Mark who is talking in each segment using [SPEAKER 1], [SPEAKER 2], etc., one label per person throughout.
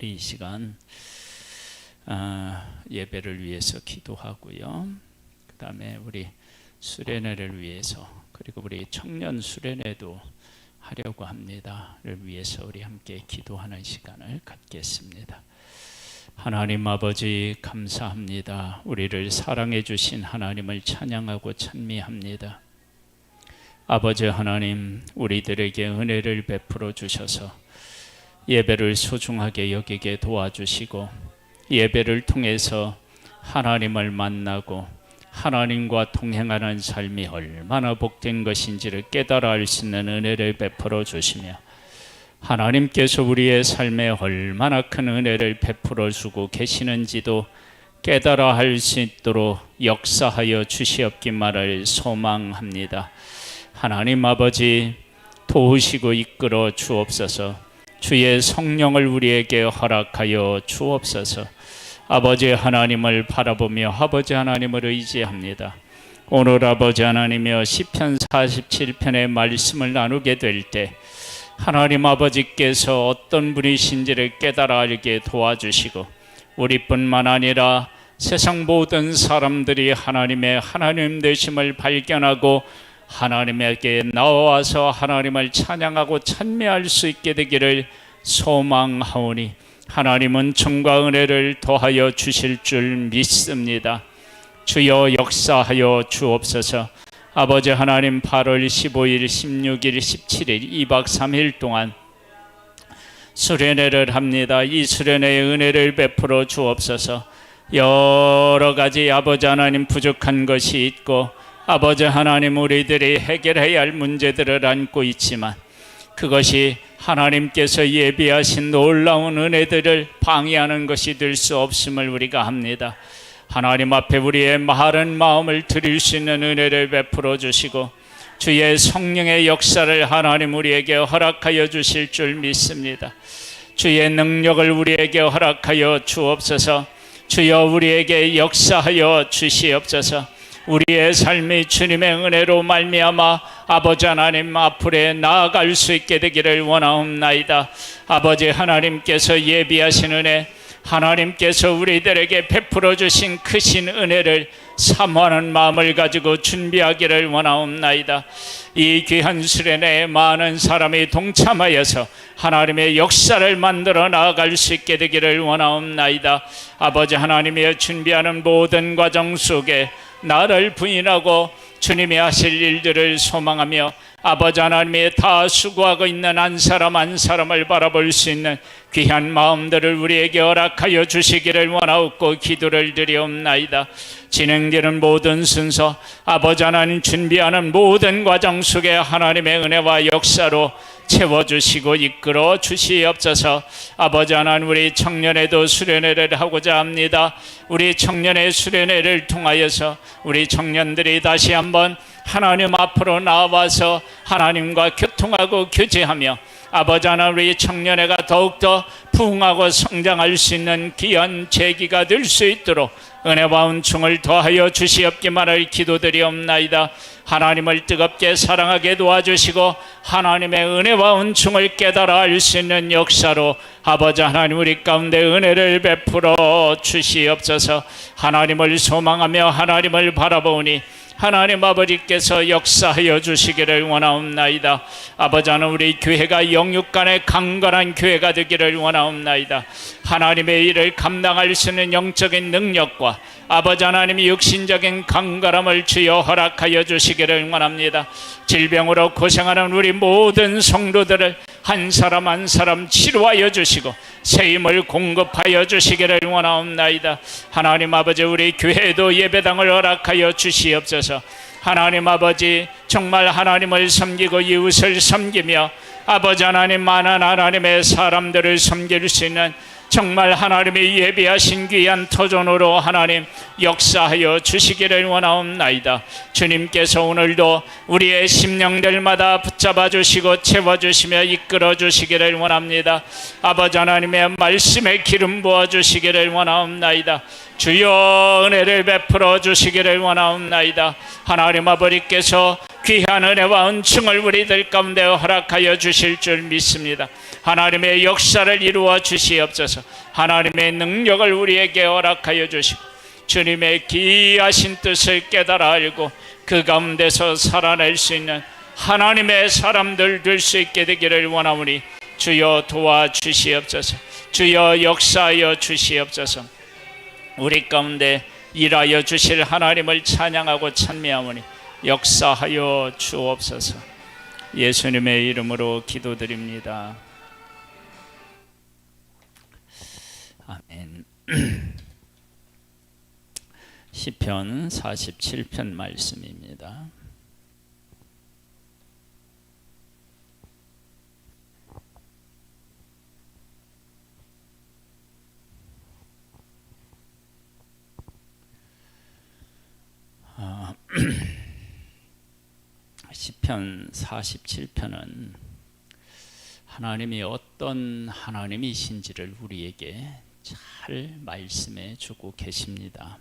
[SPEAKER 1] 우리 이 시간 예배를 위해서 기도하고요. 그 다음에 우리 수련회를 위해서, 그리고 우리 청년 수련회도 하려고 합니다를 위해서 우리 함께 기도하는 시간을 갖겠습니다. 하나님 아버지 감사합니다. 우리를 사랑해 주신 하나님을 찬양하고 찬미합니다. 아버지 하나님, 우리들에게 은혜를 베풀어 주셔서 예배를 소중하게 여기게 도와주시고, 예배를 통해서 하나님을 만나고 하나님과 동행하는 삶이 얼마나 복된 것인지를 깨달아 알 수 있는 은혜를 베풀어 주시며, 하나님께서 우리의 삶에 얼마나 큰 은혜를 베풀어 주고 계시는지도 깨달아 할 수 있도록 역사하여 주시옵기만을 소망합니다. 하나님 아버지, 도우시고 이끌어 주옵소서. 주의 성령을 우리에게 허락하여 주옵소서. 아버지 하나님을 바라보며 아버지 하나님을 의지합니다. 오늘 아버지 하나님이여 시편 47편의 말씀을 나누게 될 때 하나님 아버지께서 어떤 분이신지를 깨달아 알게 도와주시고, 우리뿐만 아니라 세상 모든 사람들이 하나님의 하나님 되심을 발견하고 하나님에게 나와서 하나님을 찬양하고 찬미할 수 있게 되기를 소망하오니, 하나님은 정과 은혜를 더하여 주실 줄 믿습니다. 주여 역사하여 주옵소서. 아버지 하나님, 8월 15일, 16일, 17일 2박 3일 동안 수련회를 합니다. 이 수련회의 은혜를 베풀어 주옵소서. 여러 가지 아버지 하나님 부족한 것이 있고, 아버지 하나님, 우리들이 해결해야 할 문제들을 안고 있지만 그것이 하나님께서 예비하신 놀라운 은혜들을 방해하는 것이 될 수 없음을 우리가 합니다. 하나님 앞에 우리의 마른 마음을 드릴 수 있는 은혜를 베풀어 주시고, 주의 성령의 역사를 하나님 우리에게 허락하여 주실 줄 믿습니다. 주의 능력을 우리에게 허락하여 주옵소서. 주여 우리에게 역사하여 주시옵소서. 우리의 삶이 주님의 은혜로 말미암아 아버지 하나님 앞으로 나아갈 수 있게 되기를 원하옵나이다. 아버지 하나님께서 예비하신 은혜, 하나님께서 우리들에게 베풀어 주신 크신 은혜를 사모하는 마음을 가지고 준비하기를 원하옵나이다. 이 귀한 수련회에 많은 사람이 동참하여서 하나님의 역사를 만들어 나아갈 수 있게 되기를 원하옵나이다. 아버지 하나님의 준비하는 모든 과정 속에 나를 부인하고 주님이 하실 일들을 소망하며 아버지 하나님이 다 수고하고 있는 한 사람 한 사람을 바라볼 수 있는 귀한 마음들을 우리에게 허락하여 주시기를 원하옵고 기도를 드리옵나이다. 진행되는 모든 순서, 아버지 하나님 준비하는 모든 과정 속에 하나님의 은혜와 역사로 채워주시고 이끌어 주시옵소서. 아버지 하나님, 우리 청년회도 수련회를 하고자 합니다. 우리 청년회 수련회를 통하여서 우리 청년들이 다시 한번 하나님 앞으로 나와서 하나님과 교통하고 교제하며 아버지 하나님, 우리 청년회가 더욱더 부흥하고 성장할 수 있는 귀한 계기가 될 수 있도록 은혜와 은총을 더하여 주시옵기만을 기도드리옵나이다. 하나님을 뜨겁게 사랑하게 도와주시고 하나님의 은혜와 은총을 깨달아 알 수 있는 역사로 아버지 하나님 우리 가운데 은혜를 베풀어 주시옵소서. 하나님을 소망하며 하나님을 바라보니 하나님 아버지께서 역사하여 주시기를 원하옵나이다. 아버지 하나님, 우리 교회가 영육간의 강건한 교회가 되기를 원하옵나이다. 하나님의 일을 감당할 수 있는 영적인 능력과 아버지 하나님의 육신적인 강건함을 주여 허락하여 주시기를 원합니다. 질병으로 고생하는 우리 모든 성도들을 한 사람 한 사람 치료하여 주시고 새 힘을 공급하여 주시기를 원하옵나이다. 하나님 아버지, 우리 교회도 예배당을 허락하여 주시옵소서. 하나님 아버지, 정말 하나님을 섬기고 이웃을 섬기며 아버지 하나님, 많은 하나님의 사람들을 섬길 수 있는 정말 하나님의 예비하신 귀한 터전으로 하나님 역사하여 주시기를 원하옵나이다. 주님께서 오늘도 우리의 심령들마다 붙잡아 주시고 채워주시며 이끌어 주시기를 원합니다. 아버지 하나님의 말씀에 기름 부어 주시기를 원하옵나이다. 주여 은혜를 베풀어 주시기를 원하옵나이다. 하나님 아버지께서 귀한 은혜와 은총을 우리들 가운데 허락하여 주실 줄 믿습니다. 하나님의 역사를 이루어 주시옵소서. 하나님의 능력을 우리에게 허락하여 주시고 주님의 귀하신 뜻을 깨달아 알고 그 가운데서 살아낼 수 있는 하나님의 사람들 될 수 있게 되기를 원하오니 주여 도와주시옵소서. 주여 역사하여 주시옵소서. 우리 가운데 일하여 주실 하나님을 찬양하고 찬미하오니 역사하여 주옵소서. 예수님의 이름으로 기도드립니다. 아멘. 시편 47편 말씀입니다. 시편 47편은 하나님이 어떤 하나님이신지를 우리에게 잘 말씀해 주고 계십니다.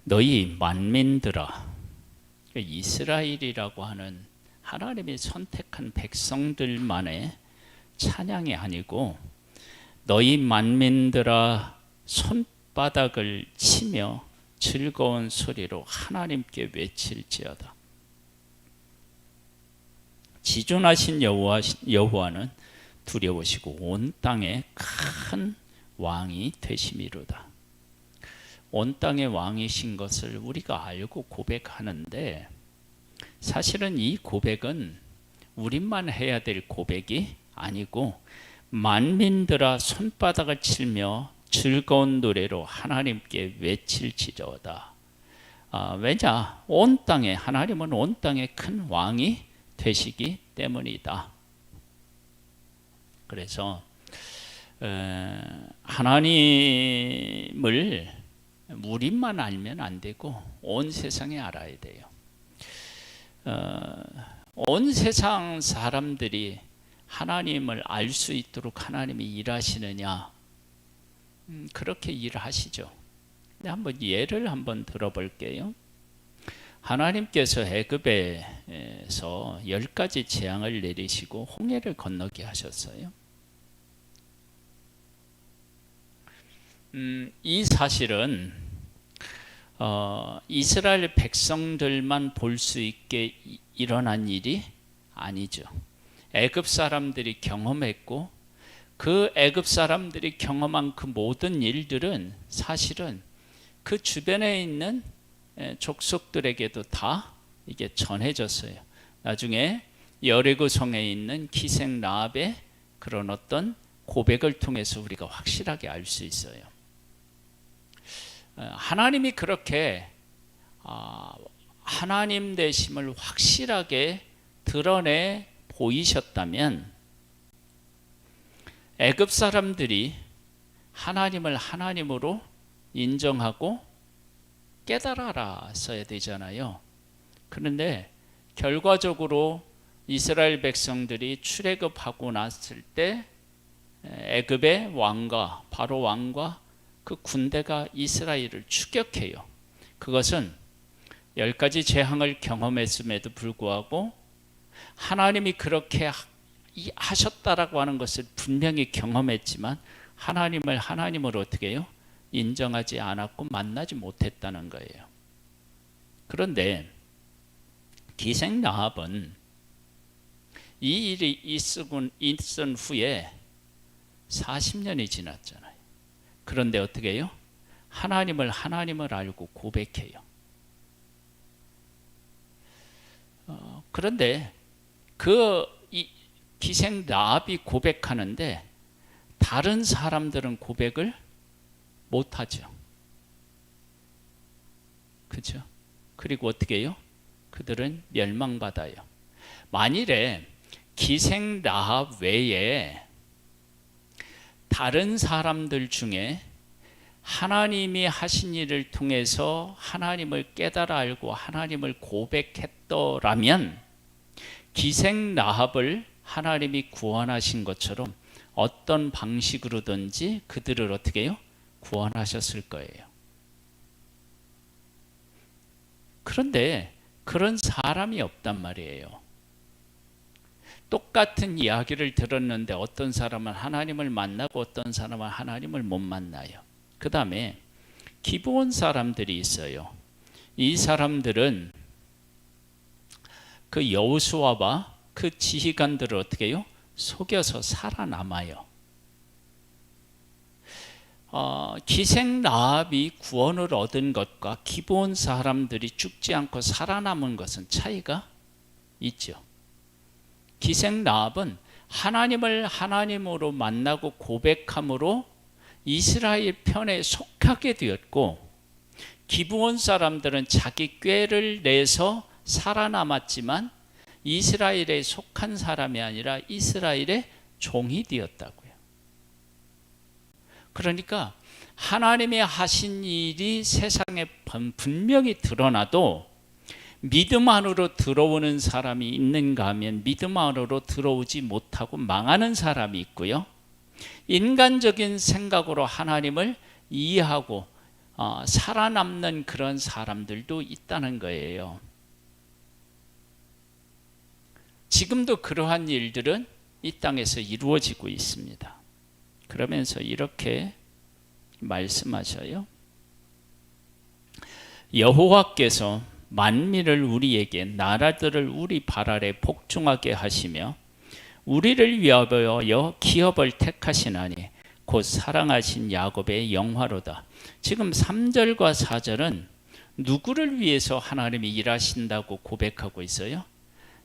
[SPEAKER 1] 너희 만민들아, 이스라엘이라고 하는 하나님이 선택한 백성들만의 찬양이 아니고 너희 만민들아 손바닥을 치며 즐거운 소리로 하나님께 외칠지어다. 지존하신 여호와는 두려우시고 온 땅에 큰 왕이 되심이로다. 온 땅의 왕이신 것을 우리가 알고 고백하는데 사실은 이 고백은 우리만 해야 될 고백이 아니고 만민들아 손바닥을 치며 즐거운 노래로 하나님께 외칠지어다. 왜냐? 온 땅에 하나님은 온 땅에 큰 왕이 되시기 때문이다. 그래서 하나님을 우리만 알면 안 되고 온 세상에 알아야 돼요. 온 세상 사람들이 하나님을 알 수 있도록 하나님이 일하시느냐? 그렇게 일하시죠. 근데 한번 예를 한번 들어볼게요. 하나님께서 애굽에서 10가지 재앙을 내리시고 홍해를 건너게 하셨어요. 이 사실은 이스라엘 백성들만 볼 수 있게 일어난 일이 아니죠. 애굽 사람들이 경험했고 그 애굽 사람들이 경험한 그 모든 일들은 사실은 그 주변에 있는 족속들에게도 다 이게 전해졌어요. 나중에 여리고 성에 있는 기생 라합의 그런 어떤 고백을 통해서 우리가 확실하게 알 수 있어요. 하나님이 그렇게 하나님 되심을 확실하게 드러내 보이셨다면 애굽 사람들이 하나님을 하나님으로 인정하고 깨달아서야 되잖아요. 그런데 결과적으로 이스라엘 백성들이 출애굽하고 났을 때 애굽의 왕과 바로 왕과 그 군대가 이스라엘을 추격해요. 그것은 10가지 재앙을 경험했음에도 불구하고 하나님이 그렇게 하셨다라고 하는 것을 분명히 경험했지만 하나님을 하나님으로 어떻게 해요? 인정하지 않았고 만나지 못했다는 거예요. 그런데 기생 라합은 이 일이 있은 후에 40년이 지났잖아요. 그런데 어떻게 해요? 하나님을 알고 고백해요. 그런데 그 기생 라합이 고백하는데 다른 사람들은 고백을 못하죠. 그렇죠? 그리고 어떻게 해요? 그들은 멸망받아요. 만일에 기생 라합 외에 다른 사람들 중에 하나님이 하신 일을 통해서 하나님을 깨달아 알고 하나님을 고백했더라면 기생 라합을 하나님이 구원하신 것처럼 어떤 방식으로든지 그들을 어떻게 해요? 구원하셨을 거예요. 그런데 그런 사람이 없단 말이에요. 똑같은 이야기를 들었는데 어떤 사람은 하나님을 만나고 어떤 사람은 하나님을 못 만나요. 그 다음에 기브온 사람들이 있어요. 이 사람들은 그 여호수아와 그 지휘관들을 어떻게 해요? 속여서 살아남아요. 기생 라합이 구원을 얻은 것과 기브온 사람들이 죽지 않고 살아남은 것은 차이가 있죠. 기생 라합은 하나님을 하나님으로 만나고 고백함으로 이스라엘 편에 속하게 되었고, 기브온 사람들은 자기 꾀를 내서 살아남았지만 이스라엘에 속한 사람이 아니라 이스라엘의 종이 되었다고요. 그러니까 하나님이 하신 일이 세상에 분명히 드러나도 믿음 안으로 들어오는 사람이 있는가 하면 믿음 안으로 들어오지 못하고 망하는 사람이 있고요. 인간적인 생각으로 하나님을 이해하고 살아남는 그런 사람들도 있다는 거예요. 지금도 그러한 일들은 이 땅에서 이루어지고 있습니다. 그러면서 이렇게 말씀하셔요. 여호와께서 만민을 우리에게, 나라들을 우리 발 아래 복종하게 하시며 우리를 위하여 기업을 택하시나니 곧 사랑하신 야곱의 영화로다. 지금 3절과 4절은 누구를 위해서 하나님이 일하신다고 고백하고 있어요?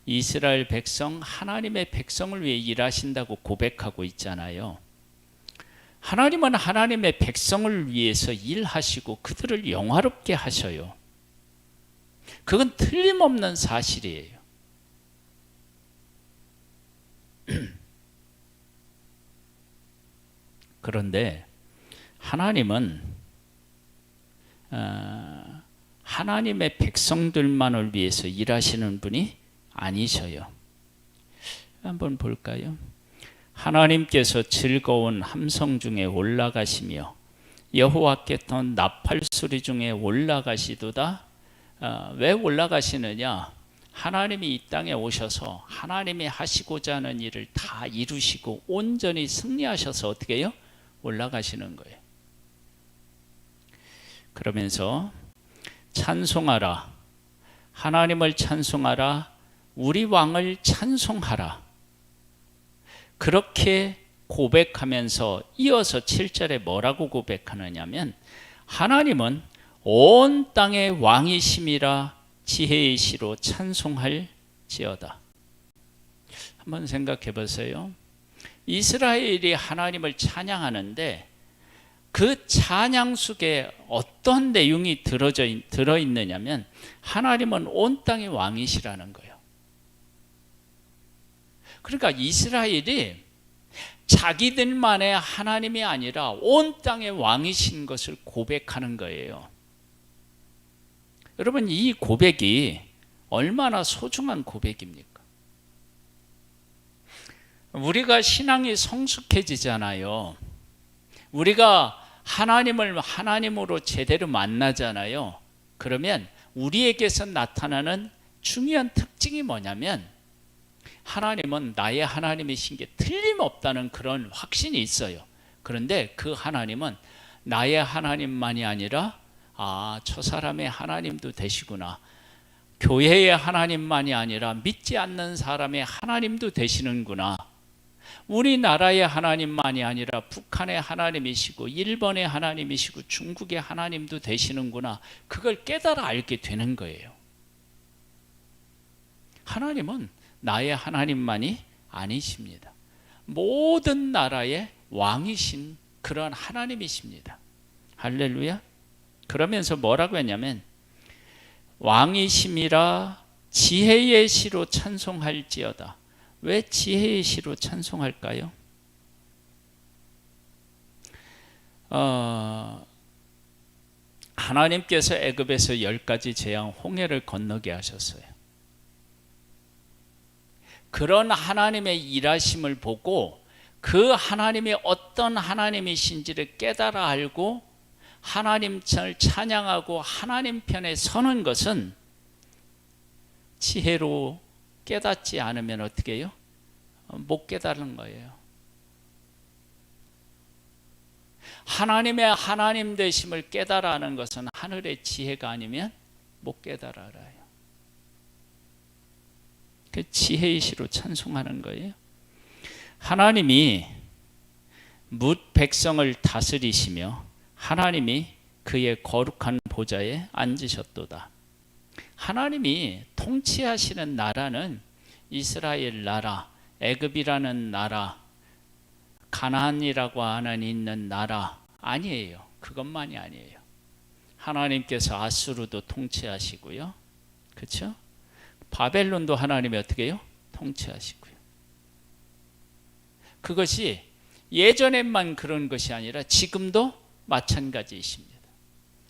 [SPEAKER 1] 이스라엘 백성, 하나님의 백성을 위해 일하신다고 고백하고 있잖아요. 하나님은 하나님의 백성을 위해서 일하시고 그들을 영화롭게 하셔요. 그건 틀림없는 사실이에요. 그런데 하나님은 하나님의 백성들만을 위해서 일하시는 분이 아니셔요. 한번 볼까요? 하나님께서 즐거운 함성 중에 올라가시며 여호와께 던 나팔 소리 중에 올라가시도다. 왜 올라가시느냐? 하나님이 이 땅에 오셔서 하나님이 하시고자 하는 일을 다 이루시고 온전히 승리하셔서 어떻게 해요? 올라가시는 거예요. 그러면서 찬송하라, 하나님을 찬송하라, 우리 왕을 찬송하라, 그렇게 고백하면서 이어서 7절에 뭐라고 고백하느냐면 하나님은 온 땅의 왕이심이라 지혜의 시로 찬송할지어다. 한번 생각해 보세요. 이스라엘이 하나님을 찬양하는데 그 찬양 속에 어떤 내용이 들어있느냐면 하나님은 온 땅의 왕이시라는 거예요. 그러니까 이스라엘이 자기들만의 하나님이 아니라 온 땅의 왕이신 것을 고백하는 거예요. 여러분, 이 고백이 얼마나 소중한 고백입니까? 우리가 신앙이 성숙해지잖아요. 우리가 하나님을 하나님으로 제대로 만나잖아요. 그러면 우리에게서 나타나는 중요한 특징이 뭐냐면 하나님은 나의 하나님이신 게 틀림없다는 그런 확신이 있어요. 그런데 그 하나님은 나의 하나님만이 아니라 저 사람의 하나님도 되시구나. 교회의 하나님만이 아니라 믿지 않는 사람의 하나님도 되시는구나. 우리나라의 하나님만이 아니라 북한의 하나님이시고 일본의 하나님이시고 중국의 하나님도 되시는구나. 그걸 깨달아 알게 되는 거예요. 하나님은 나의 하나님만이 아니십니다. 모든 나라의 왕이신 그런 하나님이십니다. 할렐루야. 그러면서 뭐라고 했냐면 왕이심이라 지혜의 시로 찬송할지어다. 왜 지혜의 시로 찬송할까요? 하나님께서 애굽에서 10가지 재앙 홍해를 건너게 하셨어요. 그런 하나님의 일하심을 보고 그 하나님이 어떤 하나님이신지를 깨달아 알고 하나님을 찬양하고 하나님 편에 서는 것은 지혜로 깨닫지 않으면 어떻게 해요? 못 깨달은 거예요. 하나님의 하나님 되심을 깨달아는 것은 하늘의 지혜가 아니면 못 깨달아요. 그 지혜이시로 찬송하는 거예요. 하나님이 뭇 백성을 다스리시며 하나님이 그의 거룩한 보좌에 앉으셨도다. 하나님이 통치하시는 나라는 이스라엘 나라, 애굽이라는 나라, 가나안이라고 하는 있는 나라 아니에요. 그것만이 아니에요. 하나님께서 아수르도 통치하시고요. 그렇죠? 바벨론도 하나님이 어떻게 해요? 통치하시고요. 그것이 예전에만 그런 것이 아니라 지금도 마찬가지이십니다.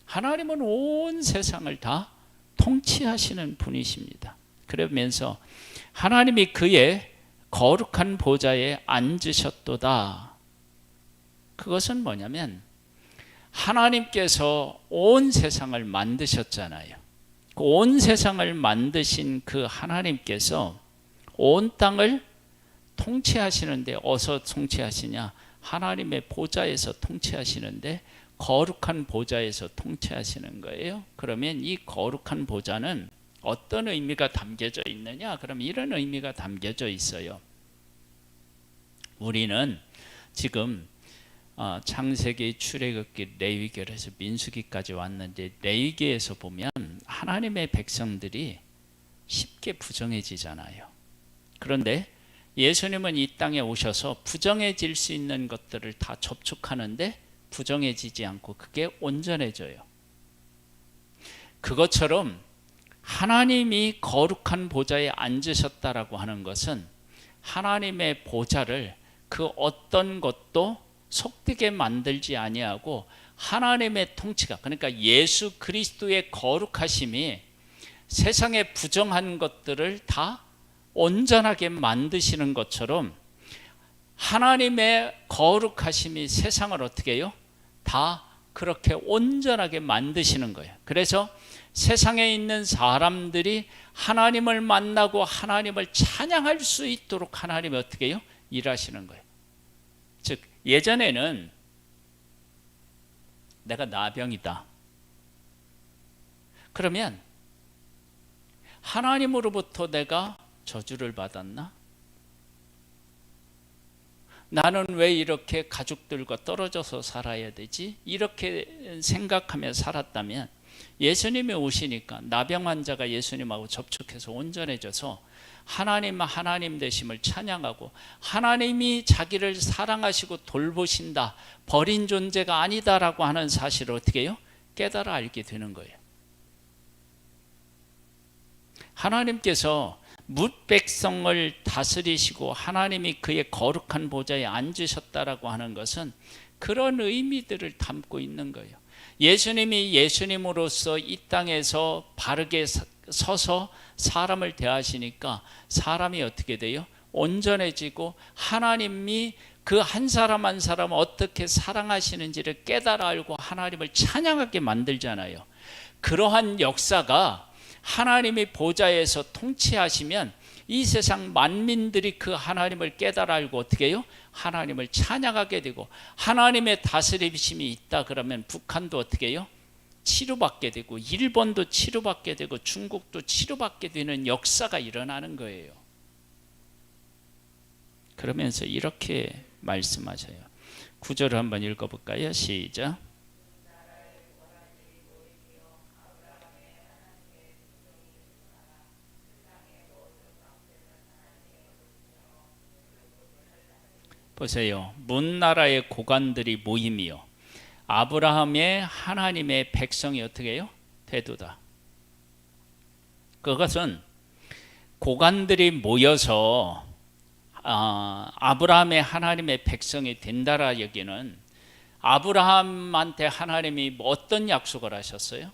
[SPEAKER 1] 하나님은 온 세상을 다 통치하시는 분이십니다. 그러면서 하나님이 그의 거룩한 보좌에 앉으셨도다. 그것은 뭐냐면 하나님께서 온 세상을 만드셨잖아요. 온 세상을 만드신 그 하나님께서 온 땅을 통치하시는데 어디서 통치하시냐? 하나님의 보좌에서 통치하시는데 거룩한 보좌에서 통치하시는 거예요. 그러면 이 거룩한 보좌는 어떤 의미가 담겨져 있느냐? 그럼 이런 의미가 담겨져 있어요. 우리는 지금 창세기, 출애굽기, 레위기에서 민수기까지 왔는데 레위기에서 보면 하나님의 백성들이 쉽게 부정해지잖아요. 그런데 예수님은 이 땅에 오셔서 부정해질 수 있는 것들을 다 접촉하는데 부정해지지 않고 그게 온전해져요. 그것처럼 하나님이 거룩한 보좌에 앉으셨다라고 하는 것은 하나님의 보좌를 그 어떤 것도 속되게 만들지 아니하고 하나님의 통치가, 그러니까 예수 그리스도의 거룩하심이 세상에 부정한 것들을 다 온전하게 만드시는 것처럼 하나님의 거룩하심이 세상을 어떻게 해요? 다 그렇게 온전하게 만드시는 거예요. 그래서 세상에 있는 사람들이 하나님을 만나고 하나님을 찬양할 수 있도록 하나님이 어떻게 해요? 일하시는 거예요. 즉 예전에는 내가 나병이다. 그러면 하나님으로부터 내가 저주를 받았나? 나는 왜 이렇게 가족들과 떨어져서 살아야 되지? 이렇게 생각하며 살았다면 예수님이 오시니까 나병 환자가 예수님하고 접촉해서 온전해져서 하나님 되심을 찬양하고 하나님이 자기를 사랑하시고 돌보신다, 버린 존재가 아니다라고 하는 사실을 어떻게 해요? 깨달아 알게 되는 거예요. 하나님께서 뭇 백성을 다스리시고 하나님이 그의 거룩한 보좌에 앉으셨다라고 하는 것은 그런 의미들을 담고 있는 거예요. 예수님이 예수님으로서 이 땅에서 바르게 서서 사람을 대하시니까 사람이 어떻게 돼요? 온전해지고 하나님이 그 한 사람 한 사람을 어떻게 사랑하시는지를 깨달아 알고 하나님을 찬양하게 만들잖아요. 그러한 역사가 하나님이 보좌에서 통치하시면 이 세상 만민들이 그 하나님을 깨달아 알고 어떻게 해요? 하나님을 찬양하게 되고 하나님의 다스리심이 있다 그러면 북한도 어떻게 해요? 치료받게 되고 일본도 치료받게 되고 중국도 치료받게 되는 역사가 일어나는 거예요. 그러면서 이렇게 말씀하셔요. 구절을 한번 읽어볼까요? 시작. 보세요. 문나라의 고관들이 모임이요 아브라함의 하나님의 백성이 어떻게 해요? 되도다. 그것은 고관들이 모여서 아브라함의 하나님의 백성이 된다라 여기는 아브라함한테 하나님이 어떤 약속을 하셨어요?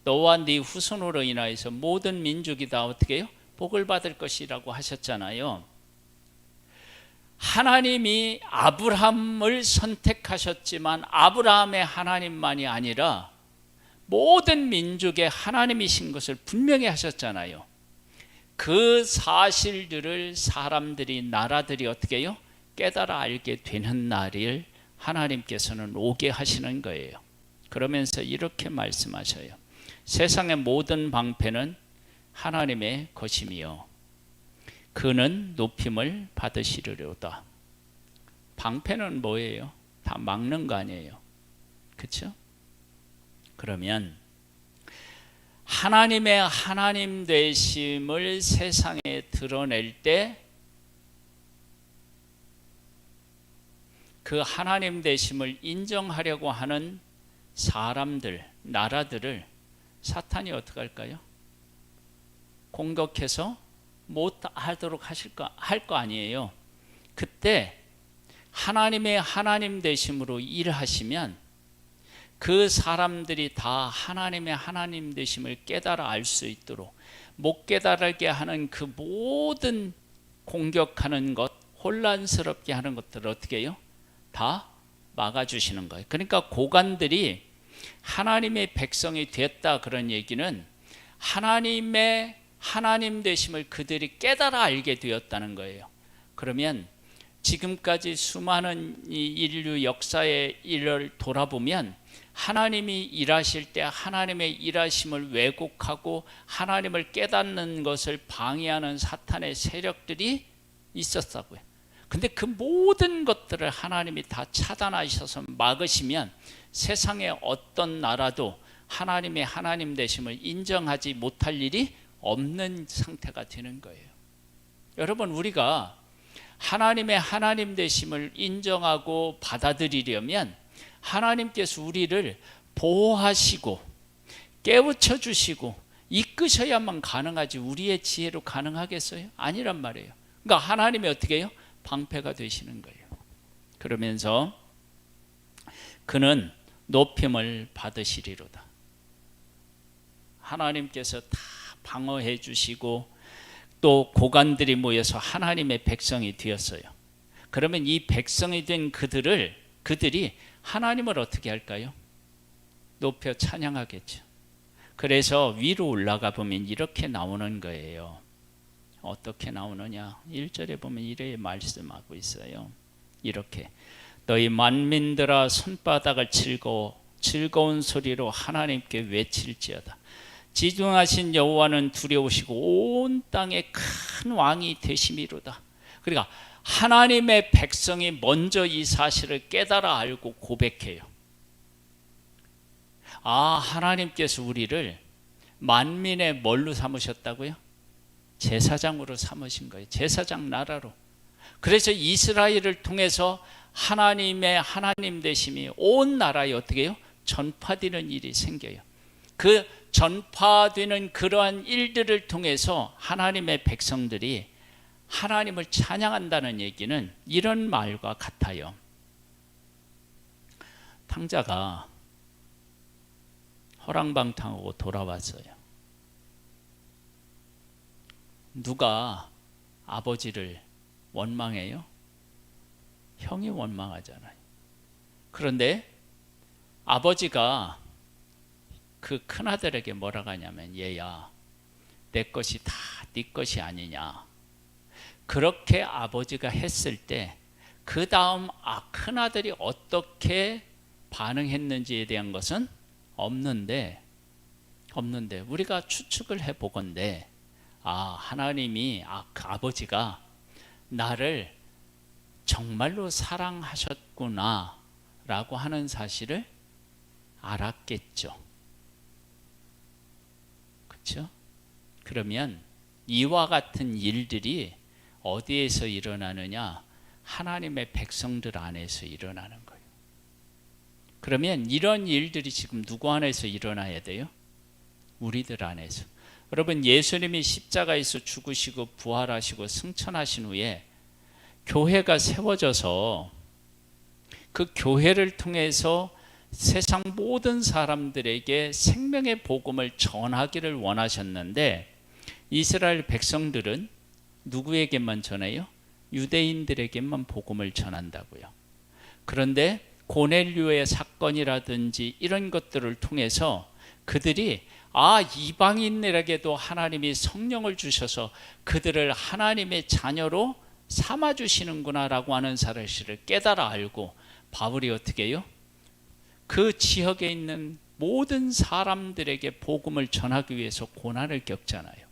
[SPEAKER 1] 너와 네 후손으로 인하여서 모든 민족이 다 어떻게 해요? 복을 받을 것이라고 하셨잖아요. 하나님이 아브라함을 선택하셨지만 아브라함의 하나님만이 아니라 모든 민족의 하나님이신 것을 분명히 하셨잖아요. 그 사실들을 사람들이, 나라들이 어떻게 해요? 깨달아 알게 되는 날을 하나님께서는 오게 하시는 거예요. 그러면서 이렇게 말씀하셔요. 세상의 모든 방패는 하나님의 것이며 그는 높임을 받으시리로다. 방패는 뭐예요? 다 막는 거 아니에요. 그렇죠? 그러면 하나님의 하나님 되심을 세상에 드러낼 때 그 하나님 되심을 인정하려고 하는 사람들, 나라들을 사탄이 어떻게 할까요? 공격해서 못 하도록 할 거 아니에요. 그때 하나님의 하나님 되심으로 일하시면 그 사람들이 다 하나님의 하나님 되심을 깨달아 알 수 있도록 못 깨달게 하는 그 모든 공격하는 것, 혼란스럽게 하는 것들을 어떻게 해요? 다 막아주시는 거예요. 그러니까 고관들이 하나님의 백성이 됐다 그런 얘기는 하나님의 하나님 되심을 그들이 깨달아 알게 되었다는 거예요. 그러면 지금까지 수많은 이 인류 역사의 일을 돌아보면 하나님이 일하실 때 하나님의 일하심을 왜곡하고 하나님을 깨닫는 것을 방해하는 사탄의 세력들이 있었다고요. 근데 그 모든 것들을 하나님이 다 차단하셔서 막으시면 세상의 어떤 나라도 하나님의 하나님 되심을 인정하지 못할 일이 없는 상태가 되는 거예요. 여러분, 우리가 하나님의 하나님 되심을 인정하고 받아들이려면 하나님께서 우리를 보호하시고 깨우쳐 주시고 이끄셔야만 가능하지 우리의 지혜로 가능하겠어요? 아니란 말이에요. 그러니까 하나님이 어떻게 해요? 방패가 되시는 거예요. 그러면서 그는 높임을 받으시리로다. 하나님께서 다 방어해 주시고 또 고관들이 모여서 하나님의 백성이 되었어요. 그러면 이 백성이 된 그들이 하나님을 어떻게 할까요? 높여 찬양하겠죠. 그래서 위로 올라가 보면 이렇게 나오는 거예요. 어떻게 나오느냐? 1절에 보면 이렇게 말씀하고 있어요. 이렇게 너희 만민들아 손바닥을 치고 즐거운 소리로 하나님께 외칠지어다. 지중하신 여호와는 두려우시고 온 땅에 큰 왕이 되심이로다. 그러니까 하나님의 백성이 먼저 이 사실을 깨달아 알고 고백해요. 아, 하나님께서 우리를 만민의 뭘로 삼으셨다고요? 제사장으로 삼으신 거예요. 제사장 나라로. 그래서 이스라엘을 통해서 하나님의 하나님 되심이 온 나라에 어떻게 해요? 전파되는 일이 생겨요. 그 전파되는 그러한 일들을 통해서 하나님의 백성들이 하나님을 찬양한다는 얘기는 이런 말과 같아요. 탕자가 허랑방탕하고 돌아왔어요. 누가 아버지를 원망해요? 형이 원망하잖아요. 그런데 아버지가 그 큰아들에게 뭐라고 하냐면 얘야, 내 것이 다 네 것이 아니냐. 그렇게 아버지가 했을 때 그 다음 큰아들이 어떻게 반응했는지에 대한 것은 없는데 우리가 추측을 해보건대 하나님이 그 아버지가 나를 정말로 사랑하셨구나 라고 하는 사실을 알았겠죠. 그렇죠? 그러면 이와 같은 일들이 어디에서 일어나느냐? 하나님의 백성들 안에서 일어나는 거예요. 그러면 이런 일들이 지금 누구 안에서 일어나야 돼요? 우리들 안에서. 여러분, 예수님이 십자가에서 죽으시고 부활하시고 승천하신 후에 교회가 세워져서 그 교회를 통해서 세상 모든 사람들에게 생명의 복음을 전하기를 원하셨는데 이스라엘 백성들은 누구에게만 전해요? 유대인들에게만 복음을 전한다고요. 그런데 고넬료의 사건이라든지 이런 것들을 통해서 그들이 이방인들에게도 하나님이 성령을 주셔서 그들을 하나님의 자녀로 삼아주시는구나 라고 하는 사실을 깨달아 알고 바울이 어떻게 해요? 그 지역에 있는 모든 사람들에게 복음을 전하기 위해서 고난을 겪잖아요.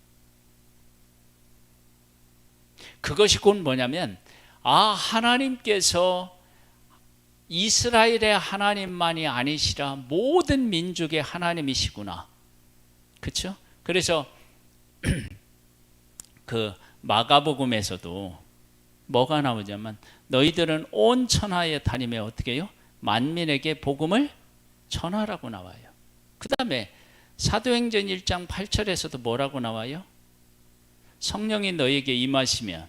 [SPEAKER 1] 그것이 곧 뭐냐면 하나님께서 이스라엘의 하나님만이 아니시라 모든 민족의 하나님이시구나. 그렇죠? 그래서 그 마가복음에서도 뭐가 나오냐면 너희들은 온 천하에 다니며 어떻게 해요? 만민에게 복음을 전하라고 나와요. 그 다음에 사도행전 1장 8절에서도 뭐라고 나와요? 성령이 너희에게 임하시면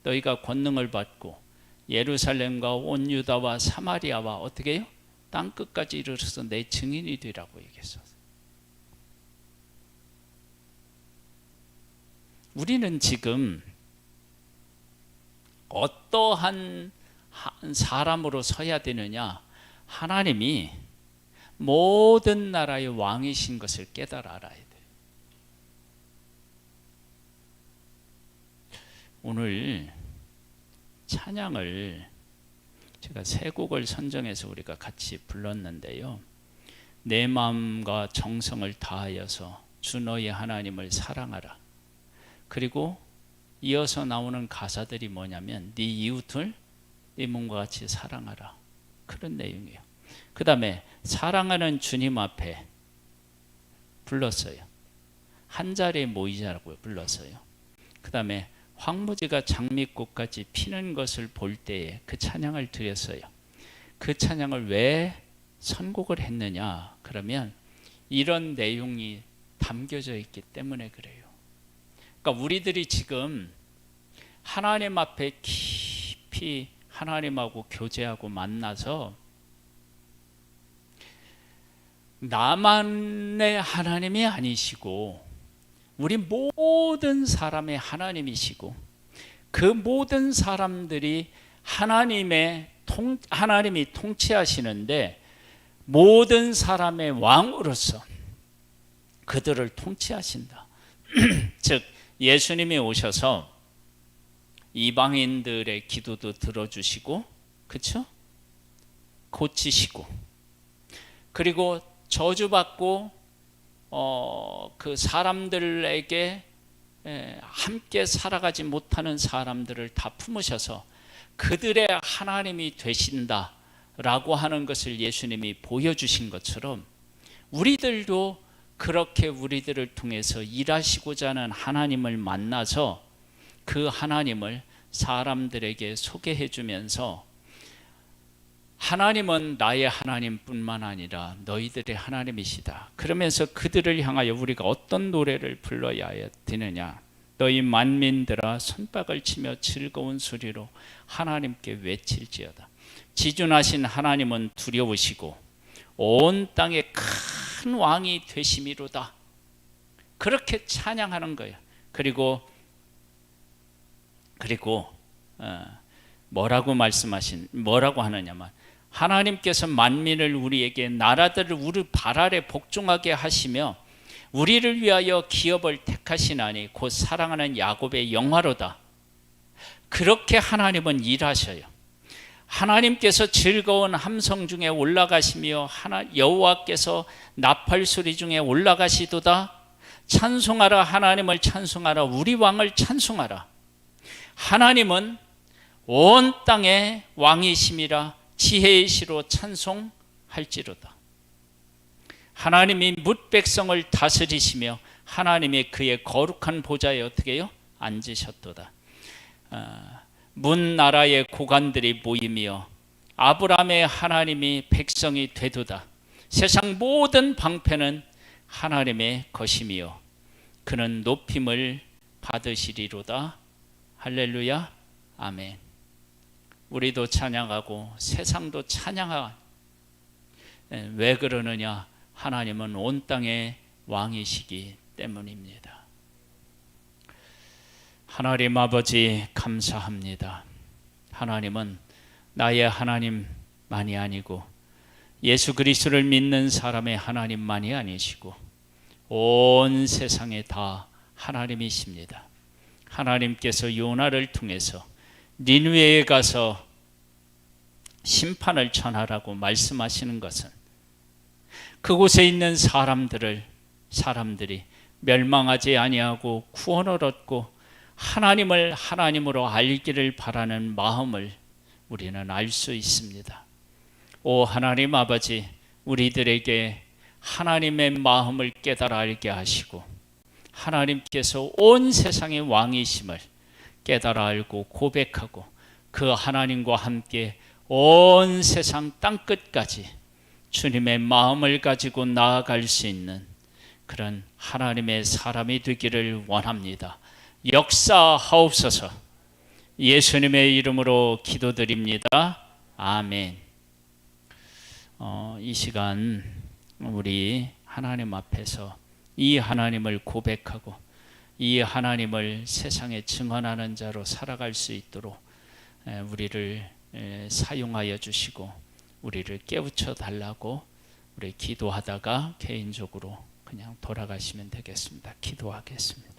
[SPEAKER 1] 너희가 권능을 받고 예루살렘과 온 유다와 사마리아와 어떻게 해요? 땅끝까지 이르러서 내 증인이 되라고 얘기했어요. 우리는 지금 어떠한 사람으로 서야 되느냐? 하나님이 모든 나라의 왕이신 것을 깨달아 알아야 돼요. 오늘 찬양을 제가 세 곡을 선정해서 우리가 같이 불렀는데요. 내 마음과 정성을 다하여서 주 너희 하나님을 사랑하라. 그리고 이어서 나오는 가사들이 뭐냐면 네 이웃을 네 몸과 같이 사랑하라. 그런 내용이에요. 그 다음에 사랑하는 주님 앞에 불렀어요. 한 자리에 모이자라고 불렀어요. 그 다음에 황무지가 장미꽃까지 피는 것을 볼 때에 그 찬양을 드렸어요. 그 찬양을 왜 선곡을 했느냐? 그러면 이런 내용이 담겨져 있기 때문에 그래요. 그러니까 우리들이 지금 하나님 앞에 깊이 하나님하고 교제하고 만나서 나만의 하나님이 아니시고 우리 모든 사람의 하나님이시고 그 모든 사람들이 하나님이 통치하시는데 모든 사람의 왕으로서 그들을 통치하신다. 즉 예수님이 오셔서 이방인들의 기도도 들어주시고 그렇죠? 고치시고 그리고 저주받고 그 사람들에게 함께 살아가지 못하는 사람들을 다 품으셔서 그들의 하나님이 되신다라고 하는 것을 예수님이 보여주신 것처럼 우리들도 그렇게 우리들을 통해서 일하시고자 하는 하나님을 만나서 그 하나님을 사람들에게 소개해 주면서 하나님은 나의 하나님뿐만 아니라 너희들의 하나님이시다. 그러면서 그들을 향하여 우리가 어떤 노래를 불러야 되느냐? 너희 만민들아 손뼉을 치며 즐거운 소리로 하나님께 외칠지어다. 지존하신 하나님은 두려우시고 온 땅에 큰 왕이 되심이로다. 그렇게 찬양하는 거예요. 그리고 뭐라고 하느냐면 하나님께서 만민을 우리에게 나라들을 우리 발 아래 복종하게 하시며 우리를 위하여 기업을 택하시나니 곧 사랑하는 야곱의 영화로다. 그렇게 하나님은 일하셔요. 하나님께서 즐거운 함성 중에 올라가시며 여호와께서 나팔 소리 중에 올라가시도다. 찬송하라, 하나님을 찬송하라, 우리 왕을 찬송하라. 하나님은 온 땅의 왕이심이라 지혜의 시로 찬송할지로다. 하나님이 뭇 백성을 다스리시며 하나님이 그의 거룩한 보좌에 어떻게 해요? 앉으셨도다. 문 나라의 고관들이 모이며 아브라함의 하나님이 백성이 되도다. 세상 모든 방패는 하나님의 것이며 그는 높임을 받으시리로다. 할렐루야, 아멘. 우리도 찬양하고 세상도 찬양하고 왜 그러느냐? 하나님은 온 땅의 왕이시기 때문입니다. 하나님 아버지 감사합니다. 하나님은 나의 하나님만이 아니고 예수 그리스도를 믿는 사람의 하나님만이 아니시고 온 세상에 다 하나님이십니다. 하나님께서 요나를 통해서 니느웨에 가서 심판을 전하라고 말씀하시는 것은 그곳에 있는 사람들이 멸망하지 아니하고 구원을 얻고 하나님을 하나님으로 알기를 바라는 마음을 우리는 알 수 있습니다. 오 하나님 아버지, 우리들에게 하나님의 마음을 깨달아 알게 하시고 하나님께서 온 세상의 왕이심을 깨달아 알고 고백하고 그 하나님과 함께 온 세상 땅끝까지 주님의 마음을 가지고 나아갈 수 있는 그런 하나님의 사람이 되기를 원합니다. 역사하옵소서. 예수님의 이름으로 기도드립니다. 아멘. 이 시간 우리 하나님 앞에서 이 하나님을 고백하고 이 하나님을 세상에 증언하는 자로 살아갈 수 있도록 우리를 사용하여 주시고 우리를 깨우쳐 달라고 우리 기도하다가 개인적으로 그냥 돌아가시면 되겠습니다. 기도하겠습니다.